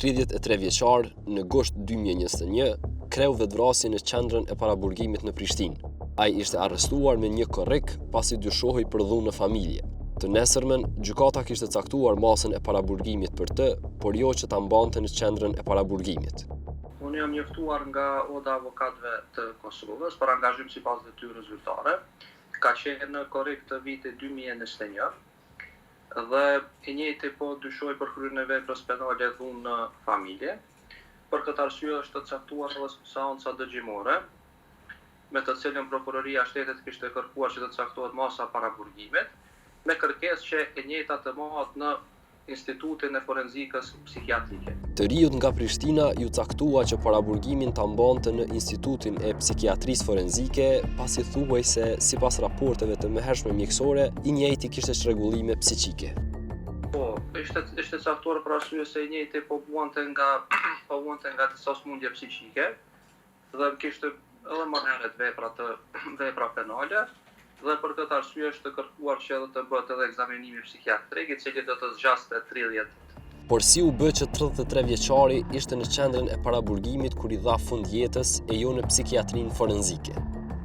33 vjeçar, në gusht 2021, kreu vetvrasje në qendrën e paraburgimit në Prishtinë. Ai ishte arrestuar me një korrik pasi dyshohej për dhunë në familje. Të nesërmen, gjykata kishte caktuar masën e paraburgimit për të, por jo që ta mbante në qendrën e paraburgimit. Unë jam njoftuar nga Oda Avokatëve të Kosovës për angazhim sipas detyrës zyrtare. Ka qenë në korrik të vitit 2021 dhe i njëjti po dyshoi për kryen e veprës penale dhunë në familje. Për këtë arsye është caktuar edhe seanca dëgjimore, me të cilën prokuroria e shtetit kishte kërkuar që të caktohet masa paraburgimit, me kërkesë që e njëjta të mohat në Institutin e Forenzikës Psikiatrike. Të rijut nga Prishtina ju caktua që paraburgimin ta mbante në Institutin e Psikiatrisë Forenzike, pasi thuhej se sipas raporteve të mëhershme mjekësore, i njëjti kishte çrregullime psiqike. Po, ishte caktuar për arsye se i njëjti po buante nga disa smundje psiqike dhe kishte edhe më herët vepra penale. Dhe për këtë arsye është kërkuar që edhe të bëhet edhe ekzaminimi psikiatrik, i cili do të zgjaste 30 ditë. Por si u bë që 33 vjeçari ishte në qendrën e paraburgimit kur i dha fund jetës e jo në psikiatrinë forenzike?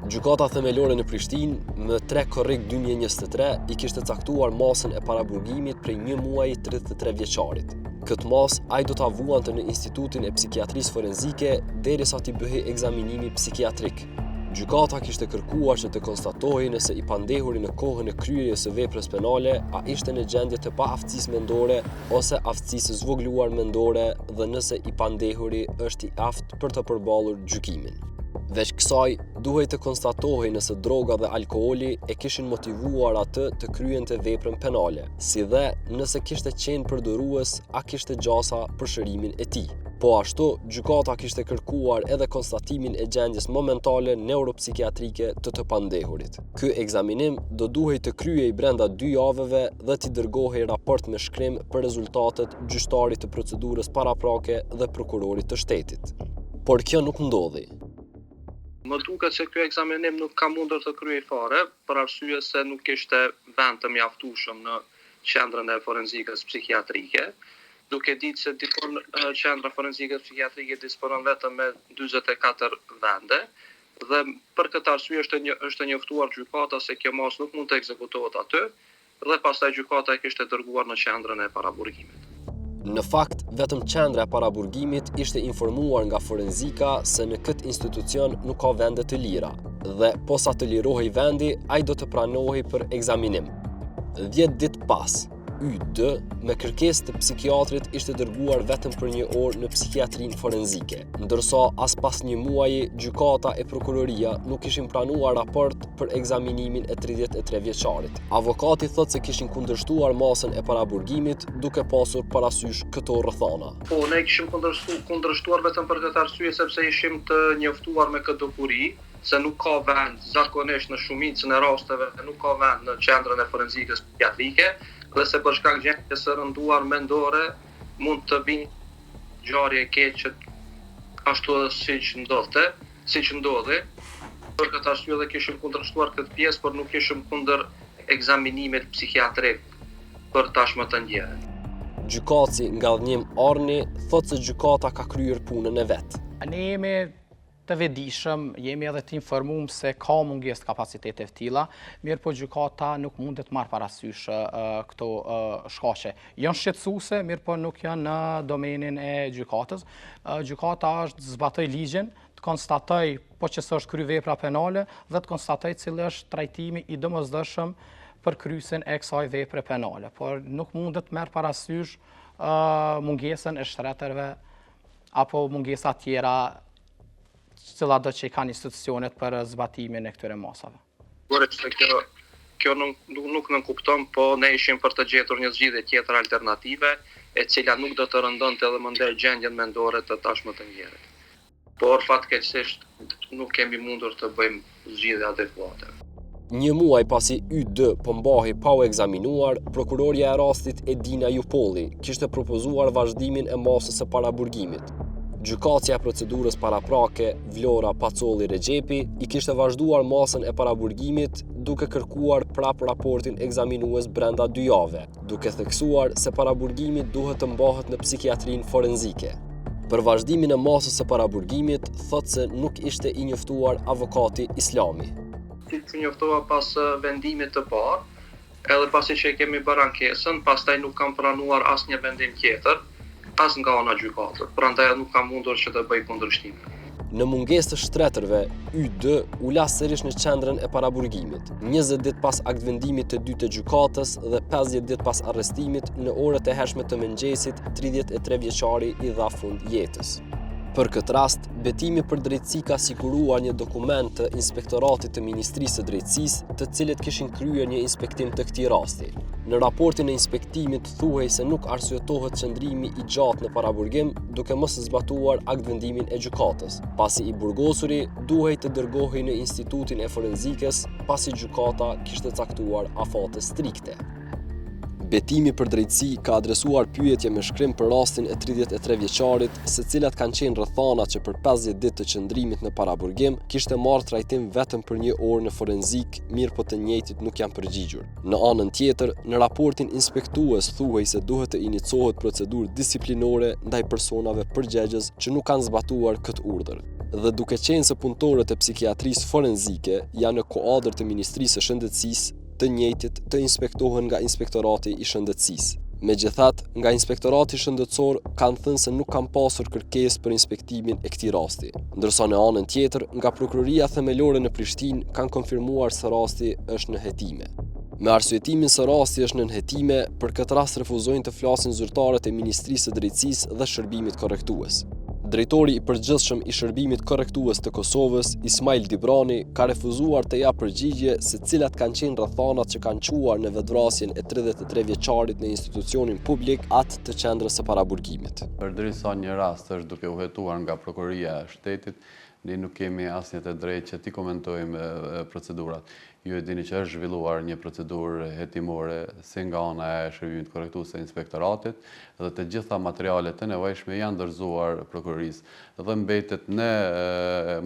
Gjykata themelore në Prishtinë, më 3 korrik 2023, i kishte caktuar masën e paraburgimit prej 1 muaji 33 vjeçarit. Këtë mas, ai do ta vuante në Institutin e Psikiatrisë Forenzike derisa t'i bëhej ekzaminimi psikiatrik. Gjykata kishte kërkuar që të konstatohej nëse i pandehuri në kohën e kryerjes së veprës penale a ishte në gjendje të paaftësisë mendore ose aftësisë së zvogëluar mendore dhe nëse i pandehuri është i aftë për të përballur gjykimin. Veç kësaj, duhej të konstatohej nëse droga dhe alkooli e kishin motivuar atë të kryente veprën penale, si dhe nëse kishte qenë përdorues a kishte gjasa për shërimin e tij. Po ashtu, gjykata kishte kërkuar edhe konstatimin e gjendjes momentale neuropsikiatrike të pandehurit. Ky ekzaminim do duhej të kryhej brenda 2 javëve dhe t'i dërgohej raport me shkrim për rezultatet gjyqtarit të procedurës paraprake dhe prokurorit të shtetit. Por kjo nuk ndodhi. Më duket se ky ekzaminim nuk ka mundur të kryej fare, për arsye se nuk kishte vend të mjaftueshëm në qendrën e forenzikës psikiatrike, duke ditë se qendra forenzike psikiatrike disponon vetëm me 44 vende, dhe për këtë arsye është njoftuar gjykata se kjo mas nuk mund të ekzekutohet aty, dhe pastaj gjykata e kishte dërguar në qendrën e paraburgimit. Në fakt, vetëm qendra e paraburgimit ishte informuar nga forenzika se në këtë institucion nuk ka vende të lira, dhe posa të lirohej vendi, ai do të pranohej për ekzaminim. 10 ditë pas, Y2 me kërkesë të psikiatrit ishte dërguar vetëm për 1 orë në psikiatrinë forenzike, ndërsa as pas 1 muaji gjykata e prokuroria nuk ishin pranuar raport për ekzaminimin e 33 vjeçarit. Avokati thotë se kishin kundërshtuar masën e paraburgimit duke pasur parasysh këto rrethana. Po, ne kishim kundërshtuar vetëm për këtë arsye sepse ishim të njoftuar me këtë dokuri se nuk ka vend, zakonisht në shumicën e rasteve nuk ka vend në qendrën e forenzikës psikiatrike, dhe se për shkak gjendjes së rënduar mendore mund të vinë ngjarje e keqe ashtu siç ndodhi. Për këtë arsye dhe kishim kundërshtuar këtë pjesë, por nuk kishim kundër ekzaminimit psikiatrik për tashmë të ndjerën. Gjykatësi nga Dhënim Arni thotë se gjykata ka kryer punën e vet. Ne jemi të vetëdijshëm, jemi edhe të informuar se ka mungesë të kapacitete të tilla, mirë po gjykata nuk mundet marrë parasysh këto shkaqe. Janë shqetësuese, mirë po nuk janë në domenin e gjykatës. Gjykata është zbatoj ligjin, të konstatoj po që s'është kryer vepra penale dhe të konstatoj cili është trajtimi i domosdoshëm për kryesjen e kësaj vepre penale, por nuk mundet marrë parasysh mungesën e shtretërve apo mungesa tjera cila do që i kanë institucionet për zbatimin e këtyre masave. Kjo nuk në kupton, po ne ishim për të gjetur një zgjidhje tjetër alternative, e cila nuk do të rëndonte edhe më ndër gjendjen mendore të tashmë të ndjerit. Por fatkeqësisht nuk kemi mundur të bëjmë zgjidhje adekuate. 1 muaj pasi Y2 po mbahej pa u ekzaminuar, prokuroria e rastit Edina Jupolli kishte propozuar vazhdimin e masës së paraburgimit. Gjykatësia e procedurës paraprake Vlora Pacolli Rexhepi i kishte vazhduar masën e paraburgimit duke kërkuar prap raportin ekzaminues brenda 2 javëve, duke theksuar se paraburgimi duhet të mbahet në psikiatrinë forenzike. Për vazhdimin e masës së paraburgimit, thotë se nuk ishte i njoftuar avokati Islami. Të njoftova pas vendimit të parë, edhe pasi që kemi bërë ankesën, pastaj nuk kam pranuar asnjë vendim tjetër, as nga ana gjykatës. Prandaj nuk kam mundur që të bëj kundërshtim. Në mungesë të shtretërve, Y2 u la sërish në qendrën e paraburgimit, 20 ditë pas aktvendimit të dytë të gjykatës dhe 50 ditë pas arrestimit në orët e hershme të mëngjesit, 33 vjeçari i dha fund jetës. Për këtë rast, betimi për drejtësi ka siguruar një dokument të Inspektoratit të Ministrisë së Drejtësisë, të cilët kishin kryer një inspektim të këtij rasti. Në raportin e inspektimit thuhej se nuk arsyetohet qëndrimi i gjatë në paraburgim duke mos zbatuar aktvendimin e gjykatës, pasi i burgosuri duhej të dërgohej në Institutin e Forenzikës, pasi gjykata kishte caktuar afate strikte. Betimi për drejtësi ka adresuar pyetje me shkrim për rastin e 33 vjeçarit, se cilat kanë qenë rrethana që për 50 ditë të qëndrimit në paraburgim kishte marrë trajtim vetëm për 1 orë në forenzik, mirë po të njëjtit nuk janë përgjigjur. Në anën tjetër, në raportin inspektues thuhej se duhet të iniciohet procedurë disiplinore ndaj personave përgjegjës që nuk kanë zbatuar këtë urdhër. Dhe duke qenë se punëtorët e psikiatrisë forenzike janë në kuadër të Ministrisë së Shëndetësisë, të njëjtit të inspektohen nga Inspektorati i Shëndetësisë. Megjithatë, nga Inspektorati Shëndetësor kanë thënë se nuk kanë pasur kërkesë për inspektimin e këtij rasti, ndërsa në anën tjetër, nga Prokuroria Themelore në Prishtinë kanë konfirmuar se rasti është në hetime. Me arsyetimin se rasti është në hetime, për këtë rast refuzojnë të flasin zyrtarët e Ministrisë së Drejtësisë dhe Shërbimit Korrektues. Drejtori i përgjithshëm i Shërbimit Korrektues të Kosovës, Ismail Dibrani, ka refuzuar të japë përgjigje se cilat kanë qenë rrethanat që kanë quar në vetvrasjen e 33 vjeçarit në institucionin publik atë të qendrës së paraburgimit. Përderisa një rast është duke u hetuar nga Prokuroria e Shtetit, ne nuk kemi asnjë të drejtë që ti komentojmë procedurat. Ju e dini që është zhvilluar një procedurë hetimore si nga ana e Shërbimit Korrektues të Inspektoratit dhe të gjitha materialet të nevojshme janë dorëzuar prokurorisë dhe mbetet në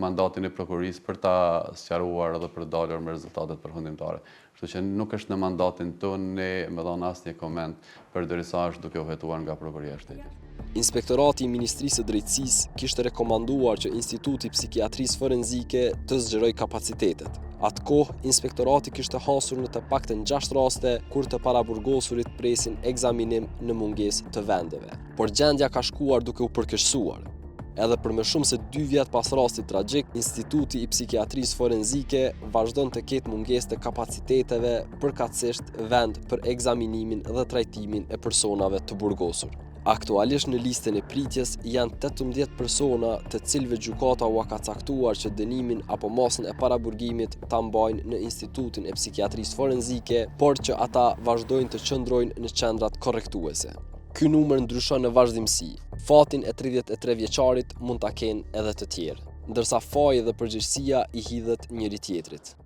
mandatin e prokurorisë për ta sqaruar dhe për dalur me rezultatet përfundimtare. Kështu që nuk është në mandatin tonë ne me dhënë asnjë koment përderisa është duke u hetuar nga Prokuroria e Shtetit. Inspektorati i Ministrisë së Drejtësisë kishte rekomanduar që Instituti i Psikiatrisë Forenzike të zgjerojë kapacitetet. Atë kohë, inspektorati kishte hasur në të paktën 6 raste kur të paraburgosurit presin ekzaminim në mungesë të vendeve. Por gjendja ka shkuar duke u përkeqësuar. Edhe për më shumë se 2 vjet pas rastit tragjik, Instituti i Psikiatrisë Forenzike vazhdon të ketë mungesë të kapaciteteve, përkatësisht vend për ekzaminimin dhe trajtimin e personave të burgosur. Aktualisht në listën e pritjes janë 18 persona të cilëve gjykata u ka caktuar që dënimin apo masën e paraburgimit ta mbajnë në Institutin e Psikiatrisë Forenzike, por që ata vazhdojnë të qëndrojnë në qendrat korrektuese. Ky numër ndryshon në vazhdimsi. Fatin e 33 vjeçarit mund ta kenë edhe të tjerë, ndërsa faji dhe përgjegjësia i hidhet njëri tjetrit.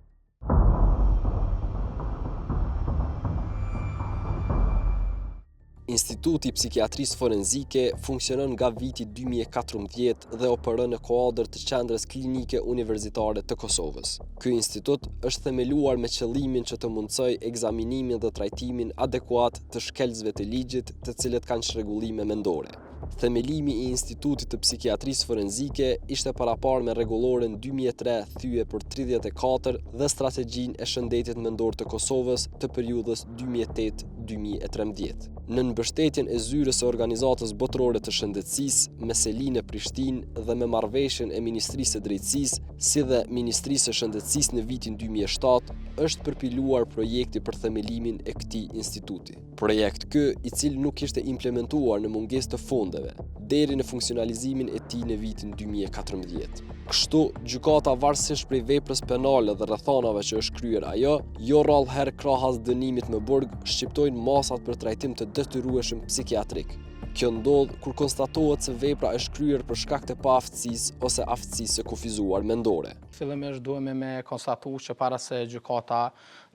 Instituti i Psikiatrisë Forenzike funksionon nga viti 2014 dhe operon në kuadër të Qendrës Klinike Universitare të Kosovës. Ky institut është themeluar me qëllimin që të mundsojë ekzaminimin dhe trajtimin adekuat të shkelzëve të ligjit, të cilët kanë çrregullime mendore. Themelimi i Institutit të Psikiatrisë Forenzike ishte paraparë me rregulloren 2003 thyje për 34 dhe strategjinë e shëndetit mendor të Kosovës të periudhës 2008-2013. Në mbështetjen e zyrës së Organizatës Botërore të Shëndetësisë me selinë në Prishtinë dhe me marrëveshjen e Ministrisë së Drejtësisë, si dhe Ministrisë së Shëndetësisë në vitin 2007, është përpiluar projekti për themelimin e këtij instituti. Projekt ky, i cili nuk ishte implementuar në mungesë të fondeve, deri në funksionalizimin e tij në vitin 2014. Kështu, gjykata varësisht prej veprës penale dhe rrethanave që është kryer ajo, jo rrallëherë krahas dënimit me burg, shqiptojnë masat për trajtim të detyrueshëm psikiatrik. Kjo ndodh kur konstatohet se vepra është kryer për shkak të paaftësisë ose aftësisë së kufizuar mendore. Fillimisht duhemi me konstatu që para se gjykata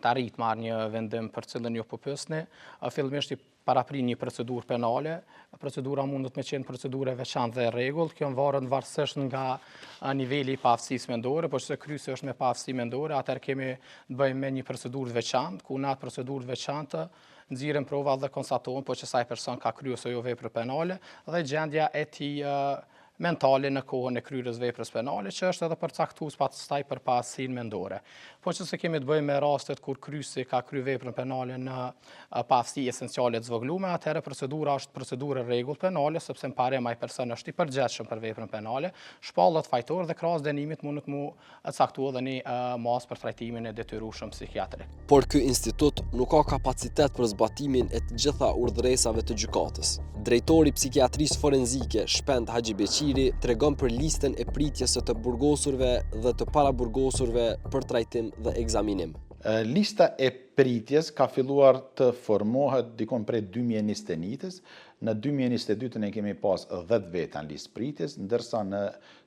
të arrit marrë një vendim për cilën ju po pyesni, fillimisht i paraprin një procedurë penale. Procedura mundet me qenë procedurë e veçantë dhe e rregullt. Kjo varet varësisht nga niveli i paaftësisë mendore, por se kryesi është me paaftësi mendore, atëherë kemi të bëjmë me një procedurë të veçantë, ku në atë procedurë të veçantë nxirren prova dhe konstatohen po që sa person ka kryer ose jo vepër penale dhe gjendja e tij mentale në kohën e kryerjes veprës penale, që është edhe përcaktues pastaj për paaftësinë mendore. Po që se kemi të bëjmë me rastet kur kryesi ka kryer veprën penale në paaftësi esenciale të zvogëluara, atëherë procedura është procedurë rregull penale, sepse në parem ai person është i përgjegjshëm për veprën penale, shpallët fajtor dhe krahas dënimit mundet mu caktuar edhe një masë për trajtimin e detyrueshëm psikiatrik. Por ky institut nuk ka kapacitet për zbatimin e të gjitha urdhëresave të gjykatës. Drejtori i psikiatrisë forenzike Shpend Haxhibeqiri tregon për listën e pritjes së të burgosurve dhe të paraburgosurve për trajtim dhe ekzaminim. Lista e pritjes ka filluar të formohet dikon prej 2021-s. Në 2022 ne kemi pas 10 veta në listë pritjes, ndërsa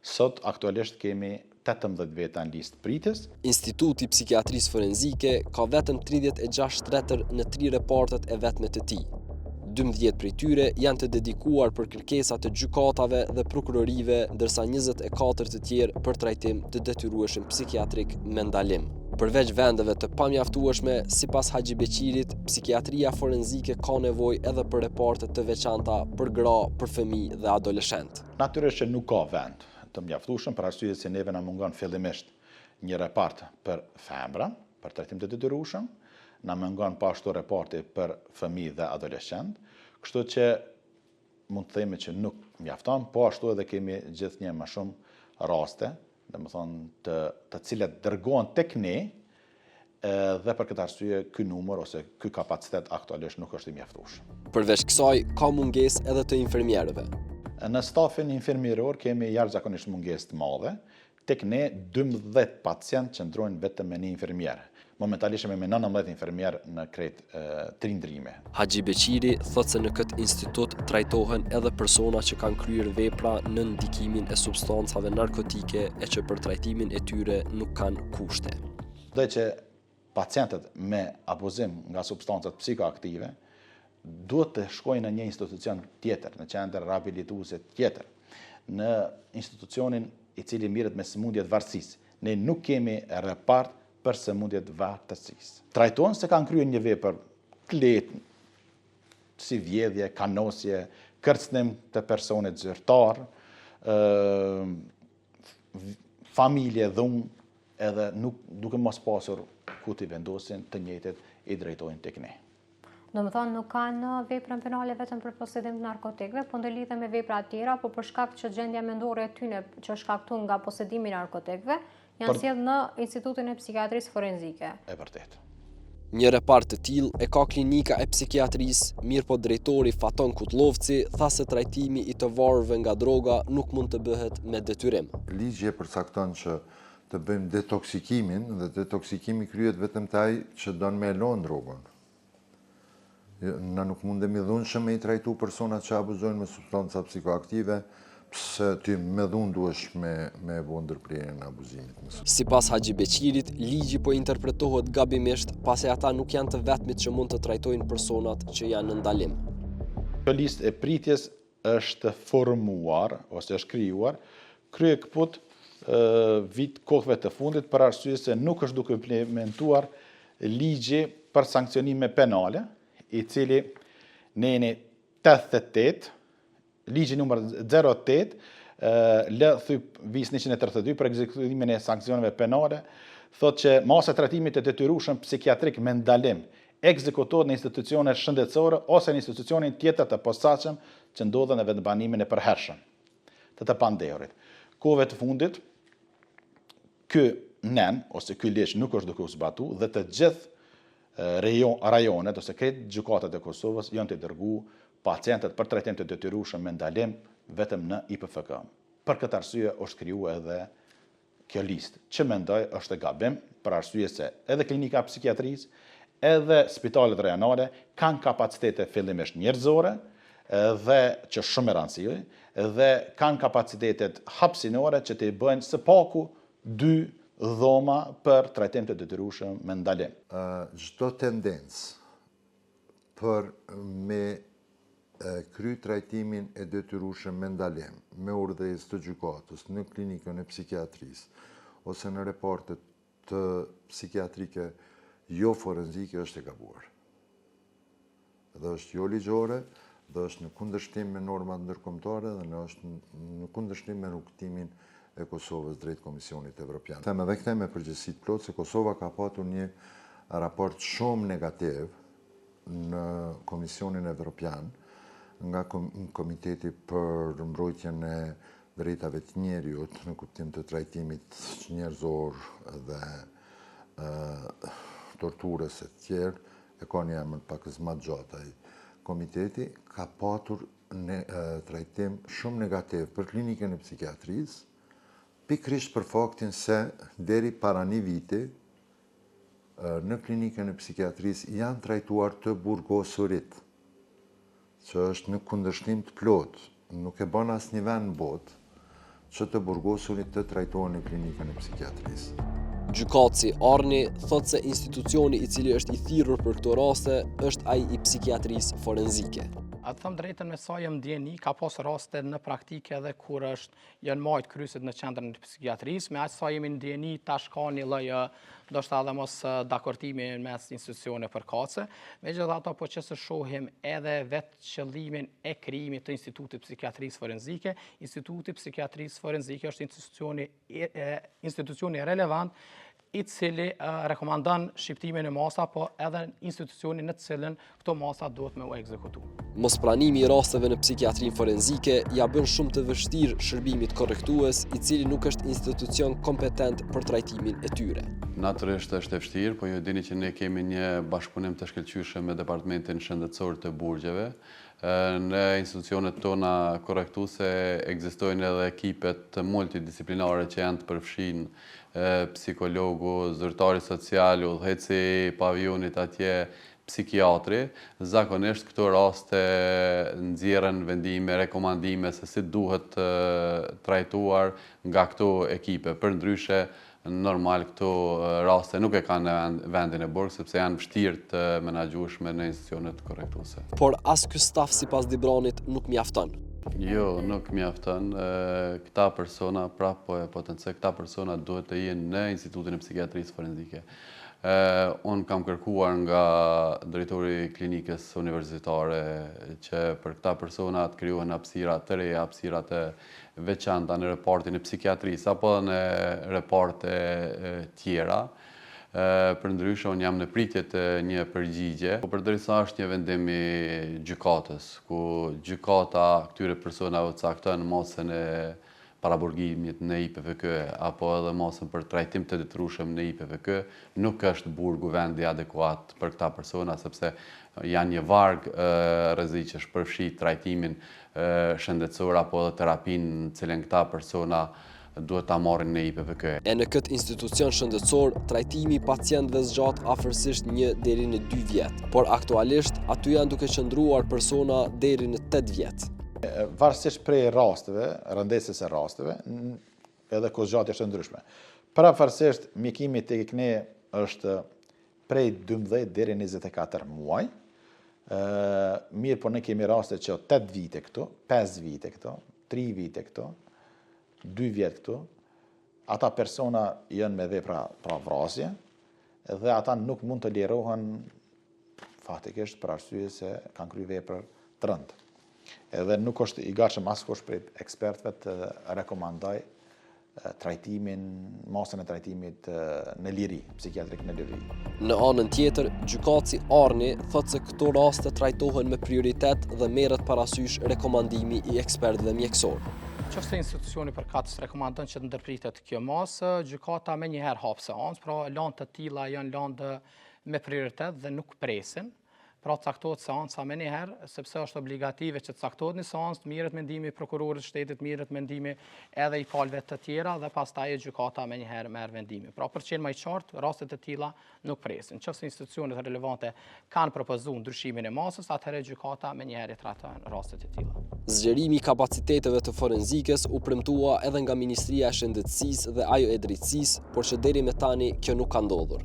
sot aktualisht kemi 18 veta në listë pritjes. Instituti i Psikiatrisë Forenzike ka vetëm 36 shtetër në 3 repartet e vetme të tij. 12 prej tyre janë të dedikuar për kërkesa të gjykatave dhe prokurorive, ndërsa 24 të tjerë për trajtim të detyrueshëm psikiatrik me ndalim. Përveç vendeve të pamjaftueshme, sipas Haxhibeqirit, psikiatria forenzike ka nevojë edhe për reparte të veçanta për gra, për fëmijë dhe adoleshentë. Natyrisht që nuk ka vend të mjaftueshëm për arsye se neve na mungon fillimisht një repart për femra, për trajtim të detyrueshëm, na mungon po ashtu reparti për fëmijë dhe adoleshentë, kështu që mund të themi që nuk mjafton, po ashtu edhe kemi gjithnjë më shumë raste, domethënë të cilat dërgohen tek ne, dhe për këtë arsye ky numër ose ky kapacitet aktualisht nuk është i mjaftueshëm. Përveç kësaj, ka mungesë edhe të infermierëve. Në stafin infermieror kemi jashtëzakonisht mungesë të madhe. Tek ne 12 pacient qëndrojnë vetëm me një infermier. Momentalisht me 19 infermier në krejt trindrime. Haxhibeqiri thotë se në këtë institut trajtohen edhe persona që kanë kryer vepra në ndikimin e substancave narkotike e që për trajtimin e tyre nuk kanë kushte. Dhe që pacientët me abuzim nga substancat psikoaktive duhet të shkojnë në një institucion tjetër, në qendër rehabilituese tjetër, në institucionin i cili mirret me sëmundjet varësisë. Ne nuk kemi repart për sëmundjet varësisë. Trajtohen se kanë kryer një vepër të lehtë, si vjedhje, kanosje, kërcënim të personit zyrtar, familje dhunë, edhe nuk duke mos pasur ku t'i vendosin, të njëjtit i drejtojnë tek ne. Do më thonë nuk kanë veprën penale vetëm për posedim të narkotikëve, po ndërlidhe me vepra tjera, po për shkak që gjendja mendore e tyne që shkaktun nga posedimi i narkotikëve, janë sjellë në Institutin e Psikiatrisë Forenzike. E vërtet. Një repart të tillë e ka klinika e psikiatrisë, mirë po drejtori Faton Kutlovci tha se trajtimi i të varurve nga droga nuk mund të bëhet me detyrim. Ligji e përcakton që të bëjmë detoksikimin dhe detoksikimi kryhet vetëm te ai që don me lënë drogën. Na nuk mundemi dhunshëm me i trajtu personat që abuzojnë me substanca psikoaktive, pse ti me dhunë duesh me bo ndërprerjen e abuzimit. Sipas Haxhibeqirit, ligji po interpretohet gabimisht, pasi ata nuk janë të vetmit që mund të trajtojnë personat që janë në ndalim. Kjo listë e pritjes është formuar ose është krijuar krye këput vit kohëve të fundit për arsye se nuk është duke implementuar ligji për sankcionime penale, i cili neni 88, ligji numër 08, LThyp vis 132 për ekzekutimin e sankcioneve penale, thotë që masa e trajtimit të detyrueshëm psikiatrik me ndalim ekzekutohet në institucione shëndetësore ose në institucionin tjetër të posaçëm që ndodhen në vendbanimin e përhershëm të pandehurit. Kohëve të fundit, ky nen ose ky ligj nuk është duke u zbatuar dhe të gjithë rajonet ose krejt gjykatat e Kosovës janë të dërgu pacientët për trajtim të detyrueshëm me ndalim vetëm në IPFK. Për këtë arsye është krijuar edhe kjo listë, që mendoj është e gabim për arsye se edhe klinika e psikiatrisë, edhe spitalet rajonale kanë kapacitete fillimisht njerëzore dhe që shumë e rëndësishme, dhe kanë kapacitetet hapësinore që të bëjnë së paku 2 dhoma për trajtim të detyrueshëm me ndalim. Çdo tendencë për me kry trajtimin e detyrueshëm me ndalim, me urdhëresë të gjykatës në klinikën e psikiatrisë ose në reportet të psikiatrike jo forenzike është e gabuar. Dhe është jo ligjore, dhe është në kundërshtim me normat ndërkombëtare dhe është në kundërshtim me rrugtimin e Kosovës drejt Komisionit Evropian. Them edhe këtë me përgjegjësi të plotë se Kosova ka patur një raport shumë negativ në Komisionin Evropian nga Komiteti për mbrojtjen e drejtave të njeriut në kuptim të trajtimit njerëzor dhe torturës e tjerë, e ka një emër pak më të gjatë ai komiteti, ka patur trajtim shumë negativ për klinikën e psikiatrisë, pikërisht për faktin se deri para një viti në klinikën e psikiatrisë janë trajtuar të burgosurit, që është në kundërshtim të plot, nuk e bën asnjë vend në botë që të burgosurit të trajtohen në klinikën e psikiatrisë. Gjykatësi Arni thot se institucioni i cili është i thirrur për këto raste është ai i psikiatrisë forenzike. A të thëmë drejtën me sa jem ndjeni, ka pas raste në praktike edhe kur janë majtë kryset në qendrën e psikiatrisë, me aq sa jemi ndjeni tash ka një lloj ndoshta edhe mos dakortimi mes institucione përkatëse. Megjithatë po që se shohim edhe vetë qëllimin e krijimit të Institutit Psikiatrisë Forenzike. Instituti Psikiatrisë Forenzike është institucioni relevant i cili rekomandon shqiptimin e masa, po edhe institucionin në të cilën këto masa duhet me u ekzekutu. Mospranimi i rasteve në psikiatrinë forenzike ja bën shumë të vështirë shërbimit korrektues, i cili nuk është institucion kompetent për trajtimin e tyre. Natyrisht është e vështirë, po ju dini që ne kemi një bashkëpunim të shkëlqyeshëm me Departamentin Shëndetësor të Burgjeve. Në institucionet tona korrektuese ekzistojnë edhe ekipet multidisciplinare që janë të përfshin psikologu, zyrtari social, udhëheci pavionit atje, psikiatri. Zakonisht këto raste nxjerrin vendime, rekomandime se si duhet trajtuar nga këto ekipe. Përndryshe, normal këto raste nuk e kanë në vendin e Burg, sepse janë vështirë të menaxhueshme në institucionet korrektuese. Por as ky staf sipas Dibranit nuk mjafton. Jo, nuk mjafton. Këta persona, prapë po potencë, këta persona duhet të jenë në Institutin e Psikiatrisë Forenzike. Unë kam kërkuar nga drejtori klinikës universitare që për këta persona të krijohen hapësira të reja, hapësira të veçanta në repartin e psikiatrisë apo në reparte tjera. Përndryshe, unë jam në pritje të një përgjigje, po përderisa është një vendim i gjykatës, ku gjykata këtyre personave cakton masën e paraburgimit në IPVK apo edhe masën për trajtim të detyrueshëm në IPVK, nuk është Burgu vendi adekuat për këta persona, sepse janë një varg rreziqesh përfshi trajtimin shëndetësor apo edhe terapinë cilën këta persona duhet ta marrin në IPVK. E në këtë institucion shëndetësor, trajtimi i pacientëve zgjat afërsisht 1 deri në 2 vjet, por aktualisht aty janë duke qëndruar persona deri në 8 vjet. Varësisht prej rasteve, rëndesës e rasteve, edhe kozgjatje është ndryshme. Parafarsisht, mjekimi tek ne është prej 12 deri 24 muaj. Mirë, po ne kemi raste që 8 vite këtu, 5 vite këtu, 3 vite këtu, 2 vjet këtu. Ata persona janë me vepra pra vrasje dhe ata nuk mund të lirohen fatikisht për arsye se kanë kryer vepra të rënda. Edhe nuk është i gatshëm askush prej ekspertëve të rekomandoj masën e trajtimit në liri, psikiatrik në liri. Në anën tjetër, gjykatësi Arni thotë se këto raste trajtohen me prioritet dhe merret parasysh rekomandimi i ekspertëve mjekësor. Qoftë institucioni përkatës rekomandon që të ndërpritet kjo masë, gjykata menjëherë hap seancë, pra lanë të tilla janë lanë me prioritet dhe nuk presin. Pra caktohet seanca menjëherë, sepse është obligative që caktohet një seancë, mirët mendimi i prokurorit shtetit, mirët mendimi edhe i palëve të tjera dhe pastaj gjykata menjëherë merr vendime. Pra për qenë më i qartë, rastet e tilla nuk presin. Nëse institucionet relevante kanë propozuar ndryshimin e masës, atëherë gjykata menjëherë trajton rastet e tilla. Zgjerimi i kapaciteteve të forenzikës u premtua edhe nga Ministria e Shëndetësisë dhe ajo e Drejtësisë, por që deri me tani kjo nuk ka ndodhur.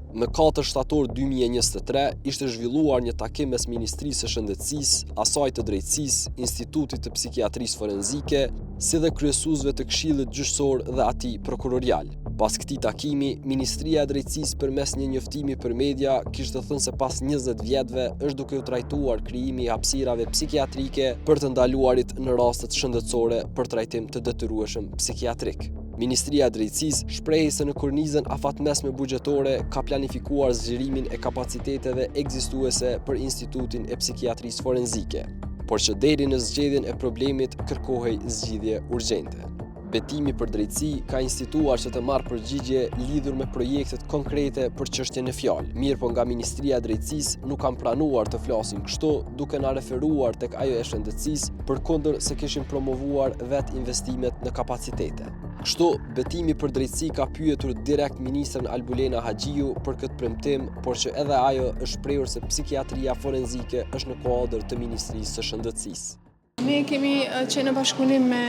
Më 4 shtator 2023 ishte zhvilluar një takim mes Ministrisë së Shëndetësisë, asaj të Drejtësisë, Institutit të Psikiatrisë Forenzike, si dhe kryesuesve të Këshillit Gjyqësor dhe atij prokurorial. Pas këtij takimi, Ministria e Drejtësisë përmes një njoftimi për media kishte thënë se pas 20 vjetëve është duke u trajtuar krijimi i hapësirave psikiatrike për të ndaluarit në rastet shëndetësore për trajtim të detyrueshëm psikiatrik. Ministria e Drejtësisë shprehi se në kornizën afatmesme buxhetore ka planifikuar zgjerimin e kapaciteteve ekzistuese për Institutin e Psikiatrisë Forenzike, por që deri në zgjedhjen e problemit kërkohej zgjidhje urgjente. Betimi për drejtësi ka instituar që të marrë përgjigje lidhur me projektet konkrete për çështjen e fjalë. Mirë po nga Ministria e Drejtësisë nuk kanë pranuar të flasin kështu, duke na referuar tek ajo e shëndetësisë, përkundër se kishin promovuar vetë investimet në kapacitete. Kështu, Betimi për drejtësi ka pyetur direkt ministrën Albulena Haxhiu për këtë premtim, por që edhe ajo është shprehur se psikiatria forenzike është në kuadër të Ministrisë së Shëndetësisë. Ne kemi qenë në bashkëpunim me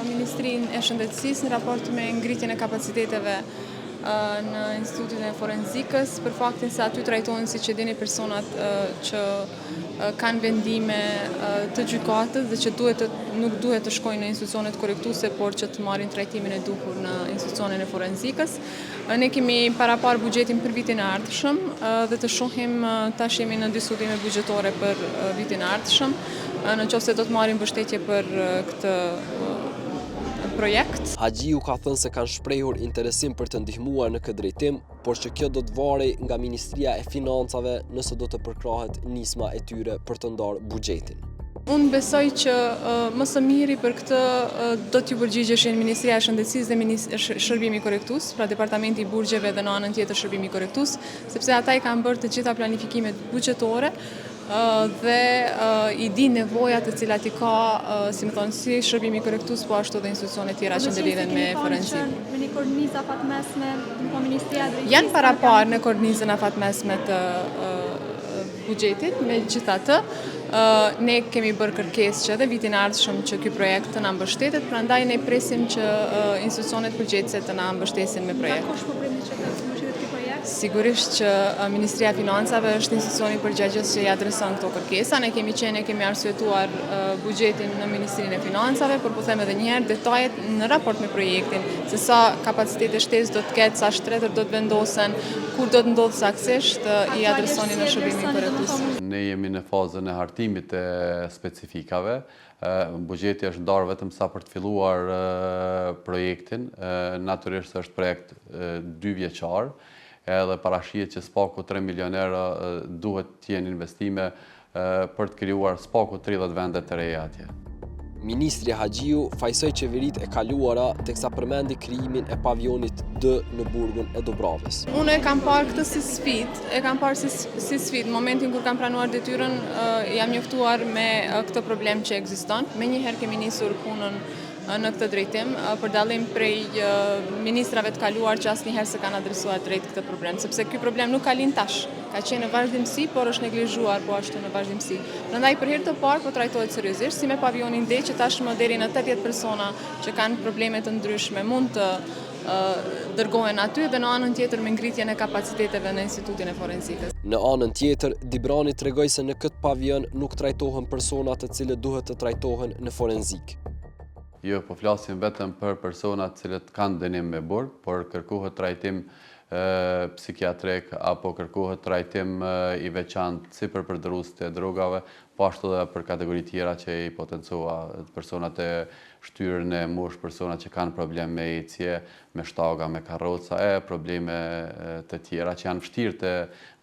Ministrinë e Shëndetësisë në raport me ngritjen e kapaciteteve në Institutin e Forenzikës, për faktin se aty trajtohen, siç e dini, personat që kanë vendime të gjykatës dhe që nuk duhet të shkojnë në institucionet korrektuese, por që të marrin trajtimin e duhur në institucionin e forenzikës. Ne kemi parapar buxhetin për vitin e ardhshëm dhe të shohim, tash jemi në diskutime buxhetore për vitin e ardhshëm, në qoftë se do të marrim mbështetje për këtë projekt. Haxhiu ka thënë se kanë shprehur interesim për të ndihmuar në këtë drejtim, por që kjo do të varej nga Ministria e Financave nëse do të përkrahet nisma e tyre për të ndarë buxhetin. Unë besoj që më së miri për këtë do t'ju përgjigjeshin Ministria e Shëndetësisë dhe Shërbimi Korrektues, pra Departamenti i Burgjeve dhe në anën tjetër Shërbimi Korrektues, sepse ata i kanë bërë të gjitha planifikimet buxhetore dhe i di nevojat të cilat i ka, si më thonë, si Shërbimi Korrektues, po ashtu dhe institucione tjera që ndërlidhen me forenzikën. Me një kornizë afatmesme në Ministria e Drejtësisë. Janë parapar në kornizën afatmesme të buxhetit, megjithatë, ne kemi bërë kërkesë që edhe vitin e ardhshëm që ky projekt të na mbështetet, prandaj ne presim që institucionet përgjegjëse të na mbështesin me projekt. Ka kush po premti që të mbështetet ky projekt? Sigurisht që Ministria e Financave është institucioni përgjegjës që i adreson këto kërkesa. Ne kemi arsyetuar buxhetin në Ministrinë e Financave, por po them edhe një herë detajet në raport me projektin, se sa kapacitete shtesë do të ketë, sa shtretër do të vendosen, kur do të ndodhë saktësisht, i adresoni në Shërbimin Korrektues. Ne jemi në fazën e hartimit të specifikave. Buxheti është ndarë vetëm sa për të filluar projektin. Natyrisht është projekt 2 vjeçar, edhe parashihet që spaku 3 milion euro duhet të jenë investime për të krijuar spaku 30 vende të reja atje. Ministri Haxhiu fajsoi qeveritë e kaluara teksa përmendi krijimin e pavionit D në burgun e Dobravës. Unë e kam parë këtë si sfidë, Në momentin kur kam pranuar detyrën, jam njoftuar me këtë problem që ekziston. Menjëherë kemi nisur punën në këtë drejtim, për dallim prej ministrave të kaluar që asnjëherë s'e kanë adresuar drejt këtë problem, sepse ky problem nuk ka lind tash, ka qenë në vazhdimsi, por është neglizhuar po ashtu në vazhdimsi. Prandaj për herë të parë po trajtohet seriozisht, si me pavionin D, që tashmë deri në 80 persona që kanë probleme të ndryshme mund të dërgohen aty, dhe në anën tjetër me ngritjen e kapaciteteve në Institutin e Forenzikës. Në anën tjetër, Dibrani tregoi se në këtë pavion nuk trajtohen persona të cilët duhet të trajtohen në forenzikë. Jo, po flasim vetëm për personat cilët kanë dënim me burg, por kërkohet trajtim psikiatrik apo kërkohet trajtim i veçantë si për përdorus të drogave, po ashtu edhe për kategori tjera që i potencua personat e shtyrën e mush, personat që kanë problem me ecje, me shtaga, me karroca, probleme të tjera që janë vështirë të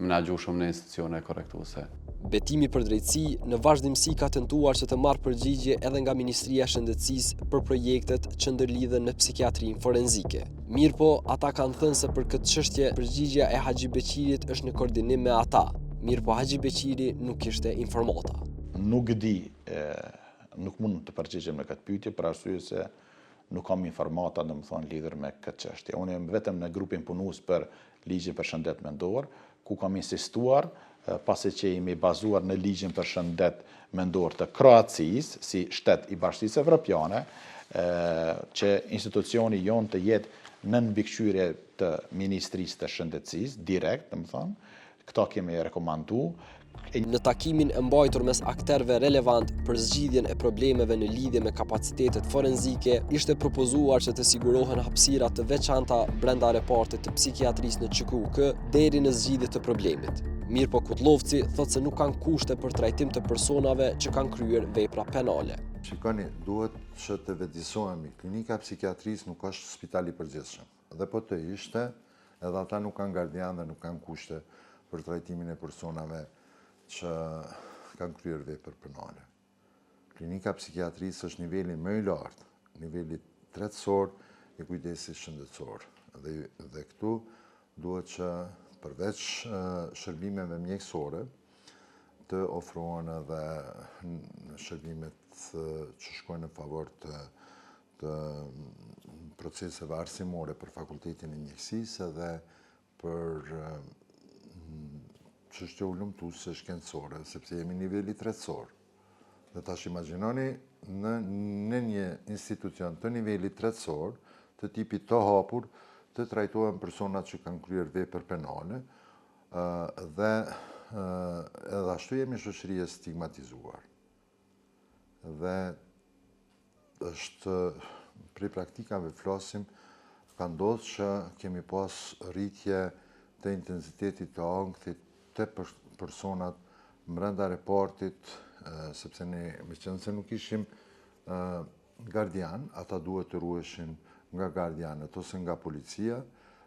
menaxhueshëm në institucione korrektuese. Betimi për drejtësi në vazhdimsi ka tentuar që të marrë përgjigje edhe nga Ministria e Shëndetësisë për projektet që ndërlidhen me psikiatrinë forenzike. Mirëpo, ata kanë thënë se për këtë çështje përgjigjja e Haxhi Beqirit është në koordinim me ata. Mirëpo Haxhi Beqiri nuk kishte informata. Nuk di, nuk mund të përgjigjem në këtë pyetje për arsye se nuk kam informata, domethënë lidhur me këtë çështje. Unë jam vetëm në grupin punues për ligjin për shëndet mendor, ku kam insistuar pasi që jemi bazuar në ligjin për shëndet mendor të Kroacisë, si shtet i Bashkisë Evropiane, që institucioni jonë të jetë në mbikëqyrje të Ministrisë të Shëndetësisë, direkt, këto kemi rekomandu. Në takimin e mbajtur mes akterëve relevant për zgjidhjen e problemeve në lidhje me kapacitetet forenzike, ishte propozuar që të sigurohen hapësira të veçanta brenda repartit të psikiatrisë në QKUK deri në zgjidhje të problemit. Mirpo Kutlovci thotë se nuk kanë kushte për trajtim të personave që kanë kryer vepra penale. Shikoni, duhet që të vedisohemi, klinika psikiatrisë nuk është spitali përgjithshëm. Dhe po të ishte, edhe ata nuk kanë gardian dhe nuk kanë kushte për trajtimin e personave që kanë kryer vepra penale. Klinika psikiatrisë është niveli më i lartë, niveli tretësor i kujdesit shëndetësor. Dhe këtu duhet që përveç shërbimeve mjekësore të ofrohen edhe shërbimet që shkojnë në favor të proceseve arsimore për fakultetin e mjekësisë edhe për çështje ulëmtuese shkencore, sepse jemi niveli tretësor. Dhe tash imagjinoni në një institucion të nivelit tretësor, të tipit të hapur, të trajtohen personat që kanë kryer vepra penale dhe edhe ashtu jemi shoqëri e stigmatizuar. Dhe është prej praktikave flasim, ka ndodhur që kemi pas rritje të intensitetit të ankthit të personat brenda repartit, sepse ne meqenëse se nuk ishim gardian, ata duhet të ruheshin nga gardianët ose nga policia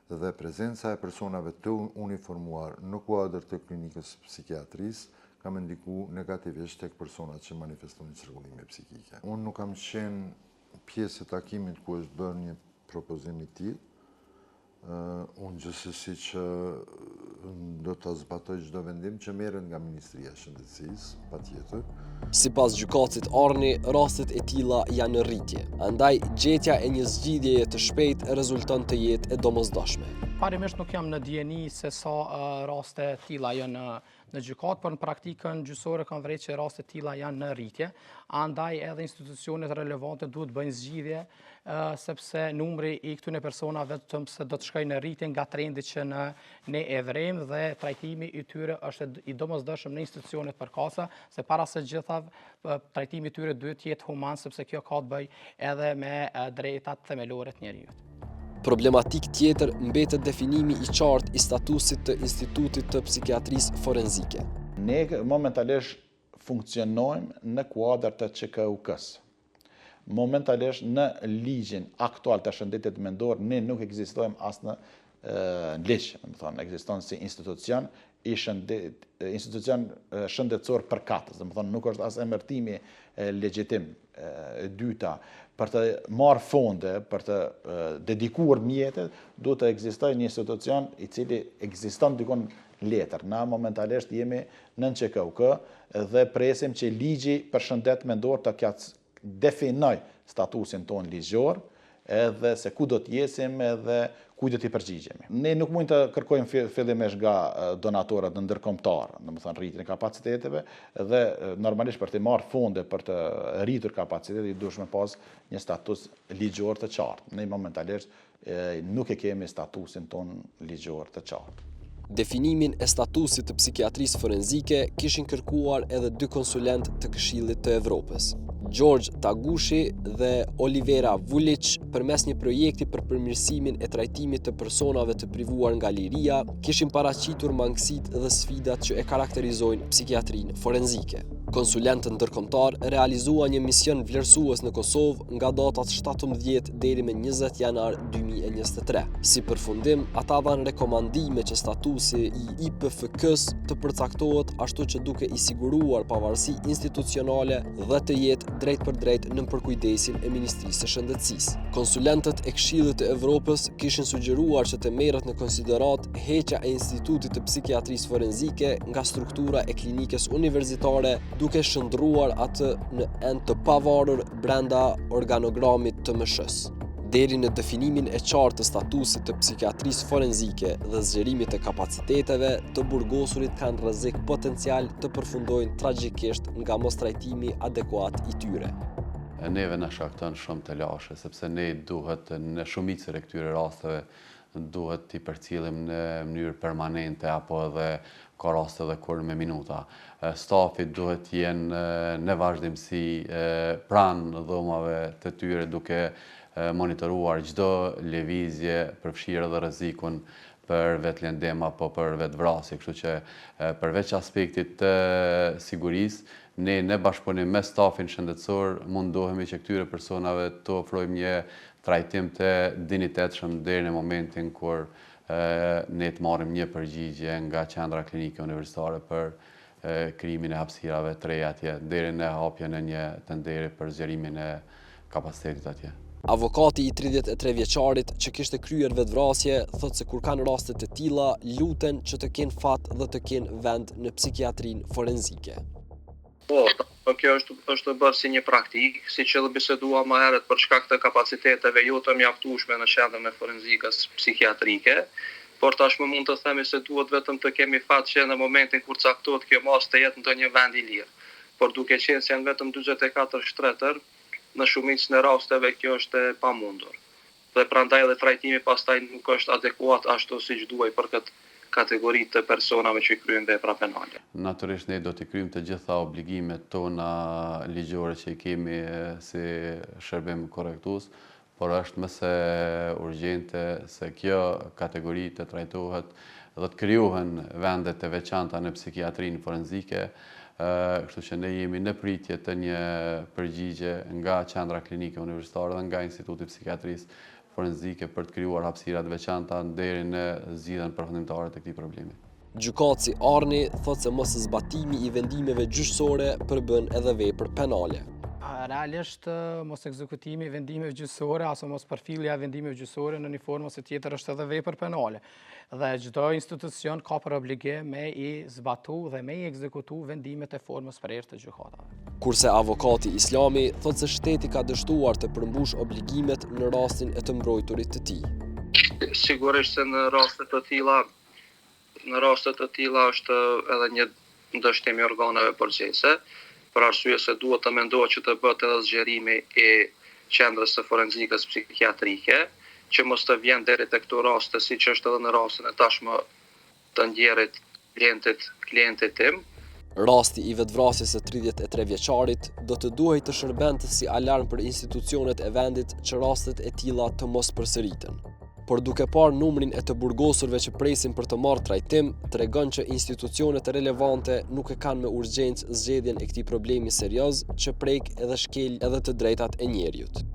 dhe prezenca e personave të uniformuar në kuadër të klinikës psikiatrisë ka më ndiku negativisht tek personat që manifestojnë çrregullime psikike. Unë nuk kam qenë pjesë e takimit ku është bërë një propozim i tillë. Unë gjithsesi që do të zbatoj çdo vendim që merret nga Ministria e Shëndetësisë, patjetër. Sipas gjykatësit Arni, rastet e tilla janë në rritje. Andaj gjetja e një zgjidhjeje të shpejtë rezulton të jetë e domosdoshme. Parimisht nuk jam në dieni se sa raste tilla janë në gjykat, por në praktikën gjyqësore kanë vërejtë që raste tilla janë në rritje, andaj edhe institucionet relevante duhet bëjnë zgjidhje, sepse numri i këtyre personave vetëm se do të shkojë në rritje nga trendi që ne e vrem dhe trajtimi i tyre është i domosdoshëm në institucionet përkatëse, se para së gjithave trajtimi i tyre duhet të jetë human, sepse kjo ka të bëjë edhe me drejtat themelore të njerëzit. Problematik tjetër mbetet definimi i qartë i statusit të Institutit të Psikiatrisë Forenzike. Ne momentalisht funksionojmë në kuadër të QKUK-s. Momentalisht në ligjin aktual të shëndetit mendor ne nuk ekzistojmë as në ligj, ekziston si institucion shëndetësor përkatës, nuk është as emërtimi legjitim. Dyta, për të marrë fonde, për të dedikuar mjetet, duhet të ekzistojë një institucion i cili ekziston dikon letër. Na momentalisht jemi në QKUK dhe presim që ligji për shëndet mendor të definoj statusin ton ligjor, edhe se ku do të jesim edhe ku do t'i përgjigjemi. Ne nuk mund të kërkojmë fillimisht nga donatorët ndërkombëtar, domethënë rritjen e kapaciteteve dhe normalisht për të marrë fonde për të rritur kapacitetin duhet të pas një status ligjor të qartë. Ne momentalisht nuk e kemi statusin ton ligjor të qartë. Definimin e statusit të psikiatrisë forenzike kishin kërkuar edhe 2 konsulentë të Këshillit të Evropës, George Tagushi dhe Olivera Vulic, përmes një projekti për përmirësimin e trajtimit të personave të privuar nga liria, kishin paraqitur mangësitë dhe sfidat që e karakterizojnë psikiatrinë forenzike. Konsulentët ndërkombëtar realizuan një mision vlerësues në Kosovë nga datat 17 deri me 20 janar 2023. Si përfundim, ata dhanë rekomandime që statusi i IPFK-s të përcaktohet ashtu që duke i siguruar pavarësi institucionale dhe të jetë drejt për drejt në përkujdesin e Ministrisë së Shëndetësisë. Konsulentët e Këshillit të Evropës kishin sugjeruar që të merret në konsiderat heqja e Institutit të Psikiatrisë Forenzike nga struktura e klinikës universitare, duke shndruar atë në end të pavarur brenda organogramit të MSH-s. Deri në definimin e qartë të statusit të psikiatrisë forenzike dhe zgjerimit të kapaciteteve, të burgosurit kanë rrezik potencial të përfundojnë tragjikisht nga mos trajtimi adekuat i tyre. neve na shkakton shumë të lashe, sepse ne duhet në shumicën e këtyre rasteve duhet t'i përcjellim në mënyrë permanente apo edhe ka raste edhe kur me minuta. Stafit duhet jenë në vazhdimsi pranë dhomave të tyre duke monitoruar çdo lëvizje, përfshirë edhe rrezikun për vetë lëndem apo për vetë vrasje. Kështu që përveç aspektit të sigurisë, ne në bashkëpunim me stafin shëndetësor mundohemi që këtyre personave të ofrojmë një trajtim të dinitetshëm deri në momentin kur ne të marrim një përgjigje nga qendra klinike universitare për krijimin e hapësirave të reja atje, deri në hapjen e një tenderi për zgjerimin e kapacitetit atje. Avokati i 33 vjeçarit që kishte kryer vetvrasje thotë se kur kanë raste të tilla luten që të kenë fat dhe të kenë vend në psikiatrinë forenzike. Po, kjo është bërë si një praktikë, siç edhe bisedua më herët për shkak të kapaciteteve jo të mjaftueshme në qendrën e forenzikës psikiatrike, por tashmë mund të themi se duhet vetëm të kemi fat që në momentin kur caktohet kjo mas të jetë në ndonjë vend i lirë. Por duke qenë se janë vetëm 44 shtretër, në shumicën e rasteve kjo është e pamundur. Dhe prandaj edhe trajtimi pastaj nuk është adekuat ashtu siç duhej për këtë kategori të personave që kryejnë vepra penale. Natyrisht ne do të kryejmë të gjitha obligimet tona ligjore që i kemi si shërbim korrektues, por është më se urgjente se kjo kategori të trajtohet dhe të krijohen vende të veçanta në psikiatrinë forenzike. Kështu që ne jemi në pritje të një përgjigje nga qendra klinike universitare dhe nga Instituti Psikiatrisë Forenzike për të krijuar hapësira të veçanta deri në zgjidhjen përfundimtare të këtij problemi. Gjykatësi Arni thotë se mos zbatimi i vendimeve gjyqësore përbën edhe vepër penale. Realisht, mos ekzekutimi i vendimeve gjyqësore aso mos përfillja e vendimeve gjyqësore në një formë ose tjetër është edhe vepër penale. Dhe çdo institucion ka për obligim me i zbatu dhe me i ekzekutu vendimet e formës prerë të gjykatave. Kurse avokati Islami thotë se shteti ka dështuar të përmbush obligimet në rastin e të mbrojturit të tij. Sigurisht se në raste të tilla është edhe një dështim i organeve përgjegjëse, për arsye se duhet të mendohet që të bëhet edhe zgjerimi i qendrës së forenzikës psikiatrike, që mos të vjen deri te këto raste siç është edhe në rastin e tashmë të ndjerit klientit tim. Rasti i vetvrasjes së 33 vjeçarit do të duhej të shërbente si alarm për institucionet e vendit që rastet e tilla të mos përsëriten. Por duke parë numrin e të burgosurve që presin për të marrë trajtim, tregon që institucionet relevante nuk e kanë me urgjencë zgjedhjen e këtij problemi serioz që prek edhe shkel edhe të drejtat e njerëzit.